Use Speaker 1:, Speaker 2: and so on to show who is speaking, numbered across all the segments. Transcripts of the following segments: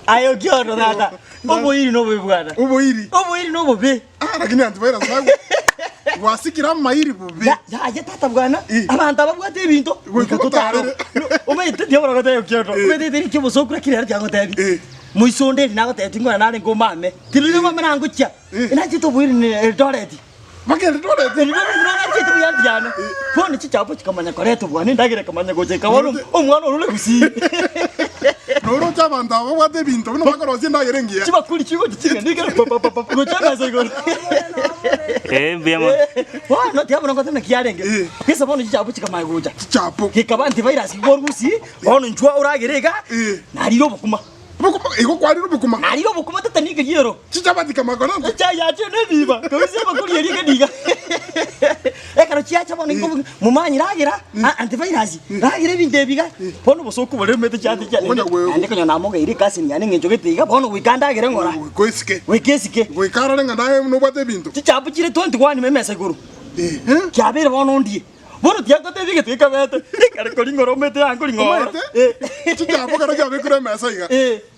Speaker 1: Ayo kiondo tata. Oboiri no bebwana.
Speaker 2: Oboiri
Speaker 1: no bobe.
Speaker 2: Lakini antivirus nago. Wasikira mairi bobe.
Speaker 1: Ya tata bwana. Abantu ababwate ibintu. Ikatutaro. Umete ndio bora gatayo kiondo. Umete ndi kibosokura kirera cyango tabi. Muisonde nago tatingwa nale ngomame. Tilile mama nangu cha. Ina chito boiri ni toilet.
Speaker 2: Makere toilet.
Speaker 1: Ni nanga chito yandiana. Phone chichapo chikamanya koreto bwana ndagire kamanya gojeka wano omwana orule kusi.
Speaker 2: Noro chabanda ababwate bintu bino bakorozi ndagire ngiya.
Speaker 1: Chibakuri chigo chiga ndikere papa gochana sego.
Speaker 3: Biamo.
Speaker 1: No te abona ngotena kiarenge. Kisa bono chichapo chikamanya goja.
Speaker 2: Chichapo.
Speaker 1: Kikabanti virus gorgusi. Ono njwa uragirega. Nariro bukuma.
Speaker 2: Iko kwariro bukuma.
Speaker 1: Nariro bukuma tatanike giro.
Speaker 2: Chichapati kamakona.
Speaker 1: Chaya chene biba. Kabisa bakuri yeriga diga. Ekaro chiacha bono ngo mumanyi ragira antivirus. Ragira bindebiga. Bono bosoku bole mete chati chane. Ande konya namoga iri kasi nyane ngenjogete iga bono wikanda gire ngora.
Speaker 2: Koisike.
Speaker 1: Wekesike.
Speaker 2: Wikara lenga ndaye no bwate bintu.
Speaker 1: Chichapo chire 21 memesa guru. Kyabere bono ndie. Bono tiakote dige tikabete. Kare kolingoro mete yango ngora.
Speaker 2: Chichapo kara jabe kure mesa iga.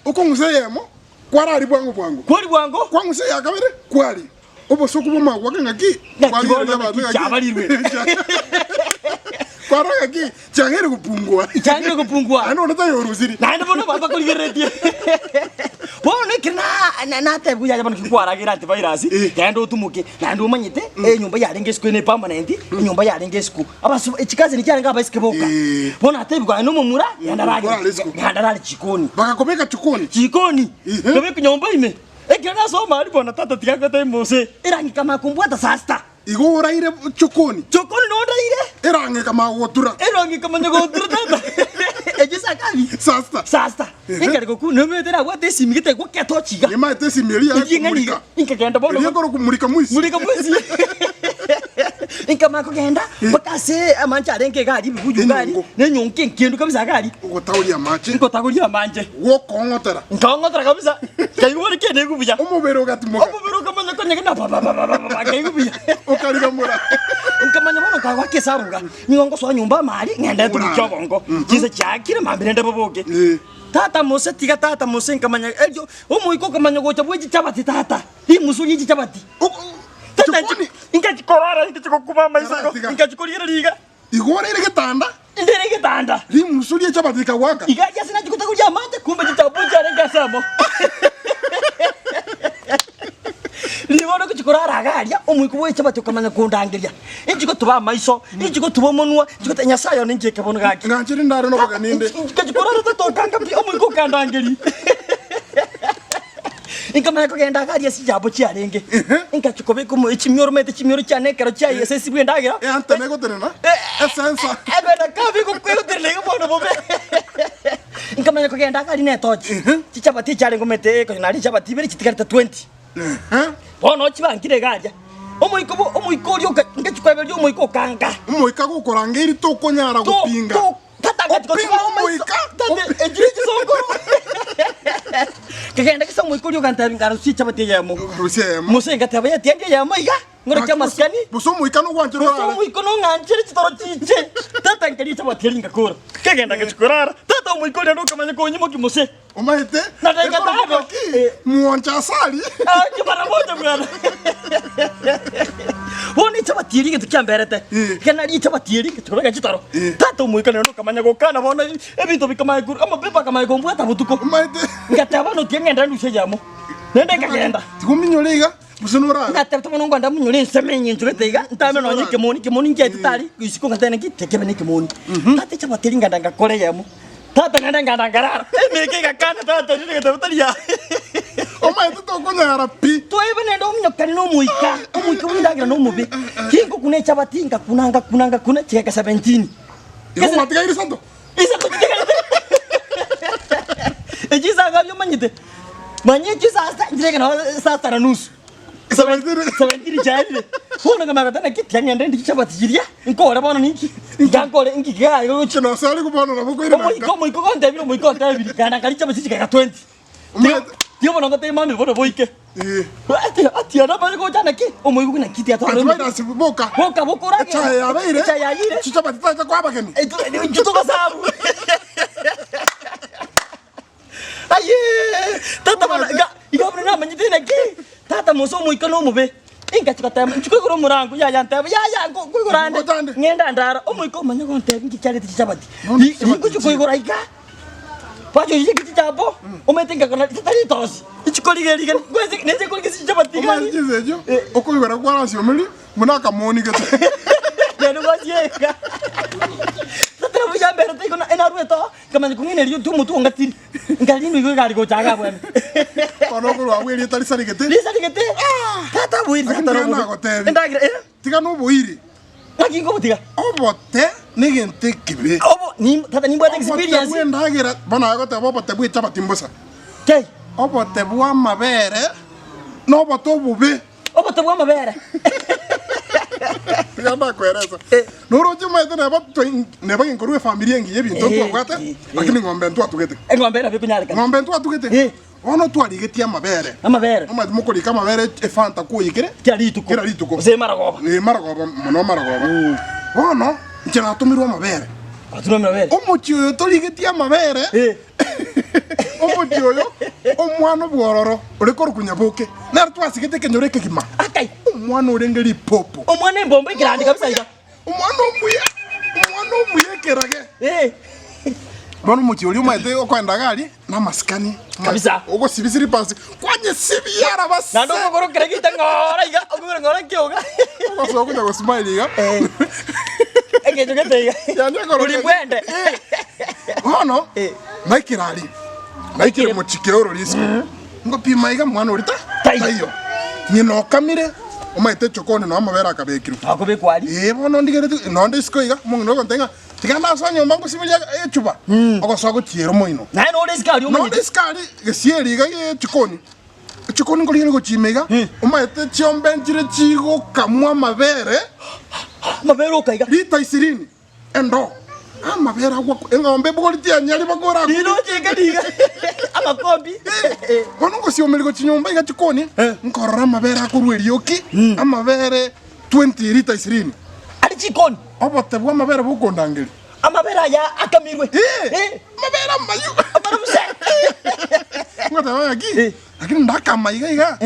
Speaker 2: Uko museyemo kwarari bwangu.
Speaker 1: Kwari bwangu?
Speaker 2: Kwangu se yakabere kwari. Obosoku boma wakangaki.
Speaker 1: Kwari abantu cyabarirwe.
Speaker 2: Kwara ki changere kupungwa.
Speaker 1: Changere kupungwa.
Speaker 2: Ano natayo rusiri.
Speaker 1: Naenda bono baba kuri gereti. Bono kina na tebu ya bono kikwara girati virus. Yando utumuke. Nando umanyite nyumba yarengeswe ne permanent. Nyumba yarengesku. Abasu ikikazi nicyaranga abasikeboka. Bono atebu kwa no mumura yandarage. Yandarage chikoni.
Speaker 2: Bakakobeka chikoni.
Speaker 1: Chikoni. Kobeka nyumba ime. Ekena soma ali bona tata tikakata mose. Irangi kama kumbwata sasta.
Speaker 2: Igo uraire chokoni.
Speaker 1: Chokoni no uraire?
Speaker 2: Erange kama gotura.
Speaker 1: Erange kama ngotura tata. Ejisa kali. Sasta. Engare goku no metera wate simigite go keto chiga.
Speaker 2: Ema te simiria kumurika.
Speaker 1: Inka kenda bono.
Speaker 2: Iyo goro kumurika muisi.
Speaker 1: Murika muisi. Inka mako kenda bakase amancha renke gari bibuju gari. Nenyonke nkindu kabisa gari.
Speaker 2: Ugotawuria manje.
Speaker 1: Ngotagurya manje.
Speaker 2: Wo kongotera.
Speaker 1: Ngongotera kabisa. Kayibone kene kubuja.
Speaker 2: Umubero gatimoka.
Speaker 1: Umubero kamanya konyega na baba kayibya.
Speaker 2: Ukariga mura.
Speaker 1: Nkamanya bono kwa kesaruga. Nyongo so nyumba mali ngenda turukyo bongo. Kize cyakire mambire ndaboboge. Tata mose tiga tata mose nkamanya eljo umuiko kamanya gocha bweji chabati tata. Hi musuyi chabati. Tata ingachikorara ingachikokuma maisako. Ingachikorira liga.
Speaker 2: Igora ile getanda.
Speaker 1: Ndere getanda.
Speaker 2: Hi musuyi chabati kawaka.
Speaker 1: Igaja sina chikutakuja mate kumbe chichabuja rengasamo. Libono kuchikorara agaria umuiko bwe chabati kamanya kundangiria. Injiko tuba maiso, injiko tuba monwa, injiko tanya sayo ninje kabono gaki.
Speaker 2: Ngachiri ndaro no baganinde.
Speaker 1: Kuchikorara to kanga bi umuiko kandangiri. Inkamanya kugenda agaria sijabo cyarenge. Ingachikobe kumu chimyoro cyane karo cyayi esesi bwe ndagira.
Speaker 2: Antene goterena. Esensa.
Speaker 1: Ebena kabi kukwirutire bono bobe. Inkamanya kugenda agari netochi. Chichabati cyarengo mete ko nari chabati bere kitikarita 20. Bono chibangire garia. Umuiko ryo ngachikwabe ryo umuiko kanga.
Speaker 2: Umuika gukoranga iri to konyara gupinga.
Speaker 1: Tata ngachikwa umuika. Tata ejiri songoro. Kagenda kisa umuiko ryo kantari ngaro chichabati yamo. Muse ngataba yatende yamo iga. Ngoro cyamaskani.
Speaker 2: Buso umuika no gwanjiro.
Speaker 1: Buso umuiko no nganjire chitoro chiche. Tata ngari chabati ngakora. Kagenda ngachikorara. Tata umuiko ryo kamanya konyimo kimuse.
Speaker 2: Umahite?
Speaker 1: Natenga tano.
Speaker 2: Muoncha asali.
Speaker 1: Kibara moja bwana. Woni chabati ringe tukyamberete. Kana ri chabati ringe tukoga chitaro. Tata umuika no kamanya gokana bona ebintu bikamaye guru ama pepa kamaye gombwata butuko.
Speaker 2: Umahite?
Speaker 1: Ngataba no tiengenda ndushe jamo. Nende kagenda.
Speaker 2: Tikuminyoliga. Musunura.
Speaker 1: Ngataba tumono nganda munyole nsemenye njugetiga. Ntame no nyike moni nje tutari. Isiko ngatene kitekebe nikimoni. Tata chabati ringa ndanga kore yamo. Tata nganda ngarara. Meke gakana tata ringe tabutaria.
Speaker 2: Umahite to konyara pi.
Speaker 1: To ebene ndo mnyokani no muika. Umuika windagira no mubi. Kingo kune chabati kunanga kuna cheka 17.
Speaker 2: Iko matiga iri santo.
Speaker 1: Isa kutika. Ejisa gabyo manyite. Manyeji sasa ndire na sasa na nusu. 17 chali. Hona kama katana kiti nyanda ndi chabati jiria. Nkora bona niki. Ngankore ngiga yo
Speaker 2: chino sali kubona nabuko iri nanga.
Speaker 1: Muiko konta biro muiko konta biro kana kali chabati chika 20. Dio bona ngote mami bona boike. Ati ana bali ko jana ki. Omuiko kuna kiti ato.
Speaker 2: Ati boka.
Speaker 1: Boka bokora.
Speaker 2: Chaya abeire.
Speaker 1: Chaya yire.
Speaker 2: Chabati tata kwa bakeni.
Speaker 1: Juto basabu. Aye, tata muso muiko no mube inga chikatema chikugura murango ya ntebe ya kugurande ngenda ndara omuiko manya ko ntebe ngikyale tichapati ingo chikugura iga pacho yiki tichapo umetenga kana titali tosi ichikoligeliga kwezi neze kuligisi chapati gani
Speaker 2: chizejo okugura kwa rasio muli munaka moni gete
Speaker 1: yano bajeka tata buja mbere tiko na enarueto kama kungine liyo tumu ngatiri ngalino igo gali go chaga bwana
Speaker 2: kono ko aweli tali sarigete
Speaker 1: tata buiri tata
Speaker 2: no ndagira tiga no buiri
Speaker 1: Lagi ngo butiga
Speaker 2: obote nigente kibe
Speaker 1: obo ni tata ni mbona experience
Speaker 2: obote ndagira bana agote obote bwi chapati mbosa
Speaker 1: ke
Speaker 2: obote bwa mabere no boto bube
Speaker 1: obote bwa mabere
Speaker 2: yamba kwereza noro chuma na bato ne bagin korwe familia ngiye bintu kwata akini ngombe ntu atugete
Speaker 1: ngombe na bikunyalika
Speaker 2: ngombe ntu atugete ono twarigetia amabere mukuri kama mabere efanta kuyikire kira lituko
Speaker 1: ze maragoba
Speaker 2: muno maragoba ono njana atumirwa amabere omuchio torigetia amabere omuchio omwana bwororo uriko rukunyabuke na twasigete kenyoreke kima
Speaker 1: akai
Speaker 2: omwana urengeri popo
Speaker 1: omwana embombo ikirandi kabisa ida
Speaker 2: omwana omuye kerage Bono muchi uri umete okwenda gari na maskani
Speaker 1: kabisa
Speaker 2: ugo sibisiri pasi kwanye sibiara basi
Speaker 1: nando ngoro keregita ngora iga ngora kyoga
Speaker 2: ugo so kuja go smile iga
Speaker 1: ege jogete iga
Speaker 2: yande ngoro
Speaker 1: uri bwende
Speaker 2: hono naikire muchike oro risko ngo pima iga mwana uri tayo nyino kamire umete chokone no amabera akabekiru
Speaker 1: akobe kwali
Speaker 2: bono ndigere no ndisko iga mungu no ntenga tigana sonyo mbangu sibilia echuba ogoso gutiero moino
Speaker 1: na no diskari
Speaker 2: no diskari gesieri ga chikoni ngoli ngo chimega umaete chiombe njire chigo kamwa mabere
Speaker 1: okaiga
Speaker 2: lita 20 endo amabere agwa engombe bogoli tia nyali bagora
Speaker 1: dino chega diga amakombi
Speaker 2: ono ngo siomeli go chinyomba iga chikoni nkorora mabere akurweri oki amabere 20 lita 20
Speaker 1: ali chikoni
Speaker 2: obote bwa mabere bukondangeli
Speaker 1: amabera ya akamirwe
Speaker 2: mabera mayu
Speaker 1: amara muse
Speaker 2: ngota waki lakini ndakama iga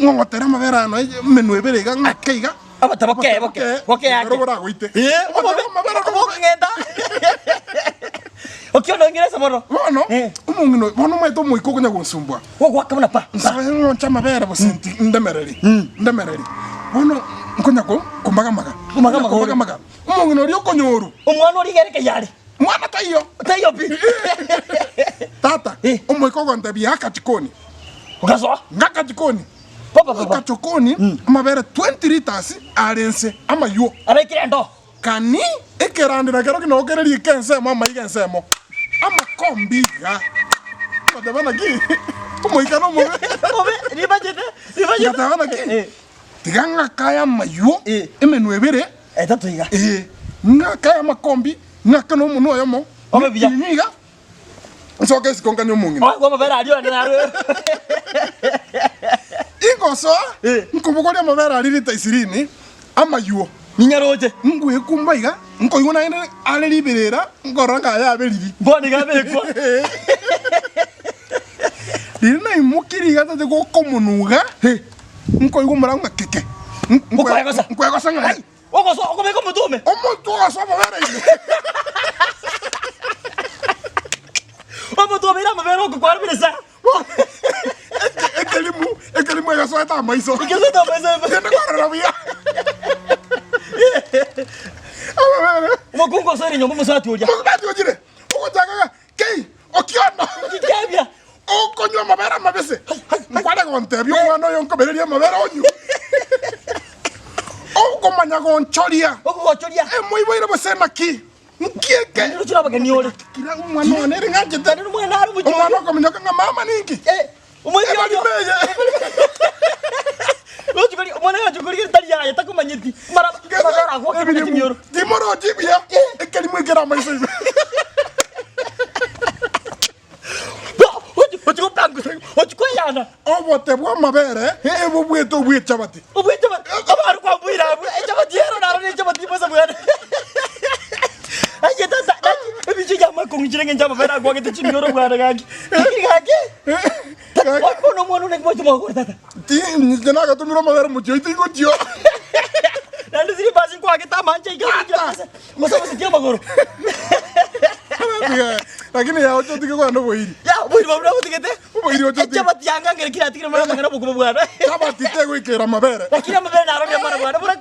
Speaker 2: ngotera mabera no menwebere iga ngakeiga
Speaker 1: abataboke yake
Speaker 2: robora goite
Speaker 1: mabera ngenda okiono ngiresa moro
Speaker 2: bono umungino bono mweto muiko kunya gusumbwa
Speaker 1: wogwa kamana pa
Speaker 2: sawe cha mabera bosenti ndemereri bono nkonya ko kumaga umungino rio konyoru
Speaker 1: umwana uri gereke yari
Speaker 2: mwana tayo
Speaker 1: bi
Speaker 2: tata umwiko gonta biaka chikoni
Speaker 1: ugazo
Speaker 2: ngaka chikoni
Speaker 1: papa
Speaker 2: chikoni amabere 20 liters arense amayo
Speaker 1: arekire ndo
Speaker 2: kani ekerandira kero kino okereri kense mama igensemo amakombiga ndabana ki umwika no mobe
Speaker 1: ribajete
Speaker 2: ndabana ki tiganga kaya mayo emenwebere
Speaker 1: etatu iga
Speaker 2: ngaka makombi ngaka no muno yomo
Speaker 1: omebiya
Speaker 2: niga nsoke sikonga nyomungi
Speaker 1: wa mabera alio na
Speaker 2: ingoso nkubugoli amabera ali lita 20 amayo
Speaker 1: ninyaroje
Speaker 2: ngwe kumbaiga nkoyuna ene ale liberera ngoranga ya beliri
Speaker 1: boni gabeko
Speaker 2: dina imukiri gata de go komunuga nkoyumara ngakeke nkoyagosa ngai
Speaker 1: ogoso okobeko mutume
Speaker 2: omuntu ogoso amabera ile
Speaker 1: omuntu obira amabera okukwarubirisa
Speaker 2: ekelimu egaso eta maiso
Speaker 1: nende
Speaker 2: kwararabia
Speaker 1: mokungo sori nyombo musati oja
Speaker 2: ojire ogojaga kei okiono
Speaker 1: kikabya
Speaker 2: okonywa mabera mabese nkwale gontebyo mwana yo nkobereria mabera onyu okomanya gonchoria moiboire bosena ki nkieke
Speaker 1: ndiro chiraba geniole
Speaker 2: kira mwana one ringaje tani
Speaker 1: mwana ari mucho
Speaker 2: mwana komenya nga mama ninki
Speaker 1: umwezi yo logically mwana yo tali ya takumanyiti mara kwa kibiri timiro
Speaker 2: timoro tibia ekelimu ikera maiso
Speaker 1: ochikweyana
Speaker 2: obote bwa mabere ebo bweto bwe chabati
Speaker 1: abaru kwa bwira chabati ero naro ni chabati bosa bwana aye tata ebicho jama kongijire ngenja mabera kwa kete chimiro bwana gaki Wakono mwana ne kwa chuma tata.
Speaker 2: Ti jana ka tumiro mabere mucho itigo tio.
Speaker 1: Nandi siri basi kwa kita manja ikapita. Masa msikia magoro.
Speaker 2: Lakini ya ocho tike kwa ndo boiri.
Speaker 1: Ya boiri babura kutikete.
Speaker 2: Boiri ocho tike.
Speaker 1: Chama tianga ngere kila tikira mara mangana buku bwana.
Speaker 2: Chama tite go ikera mabere.
Speaker 1: Lakini mabere na aroni mara bwana. Bora